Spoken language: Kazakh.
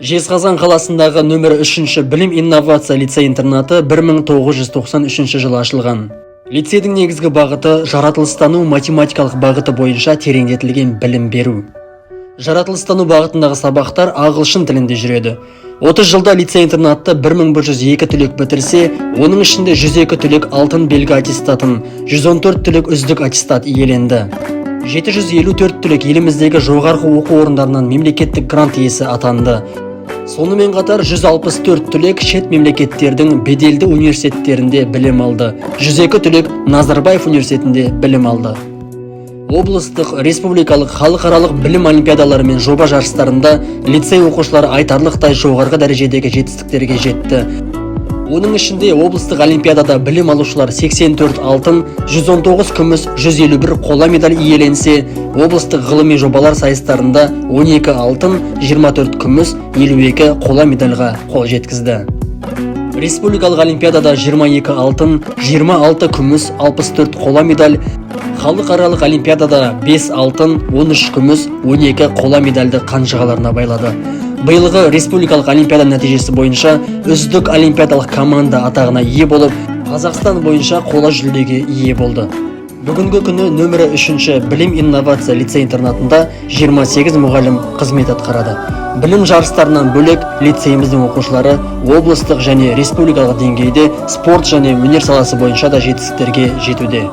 Жезқазған қаласындағы нөмір 3 білім инновация лицей-интернаты 1993 жылы ашылған. Лицейдің негізгі бағыты жаратылыстану математикалық бағыты бойынша тереңдетілген білім беру. Жаратылыстану бағытындағы сабақтар ағылшын тілінде жүреді. 30 жылда лицей-интернатты 1102 түлек бітірсе, оның ішінде 102 түлек алтын белгі аттестатын, 114 түлек үздік аттестат иеленді. 754 түлек еліміздегі жоғарғы оқу орындарынан мемлекеттік грант иесі атанды. Сонымен қатар 164 түлек шет мемлекеттердің беделді университеттерінде білім алды. 102 түлек Назарбаев университетінде білім алды. Облыстық, республикалық, халықаралық білім олимпиадалары мен жоба жарыстарында лицей оқушылары айтарлықтай жоғарғы дәрежедегі жетістіктерге жетті. Оның ішінде облыстық олимпиадада білім алушылар 84 алтын, 119 күміс, 151 қола медаль иеленсе, облыстық ғылыми жобалар сайыстарында 12 алтын, 24 күміс, 52 қола медальға қол жеткізді. Республикалық олимпиадада 22 алтын, 26 күміс, 64 қола медаль, халықаралық олимпиадада 5 алтын, 13 күміс, 12 қола медальді қанжығаларына байлады. Биылғы республикалық олимпиада нәтижесі бойынша үздік олимпиадалық команда атағына ие болып, Қазақстан бойынша қола жүлдеге ие болды. Бүгінгі күні нөмірі 3 білім инновация лицей-интернатында 28 мұғалім қызмет атқарады. Білім жарыстарынан бөлек лицейіміздің оқушылары облыстық және республикалық деңгейде спорт және өнер саласы бойынша да жетістіктерге жетуде.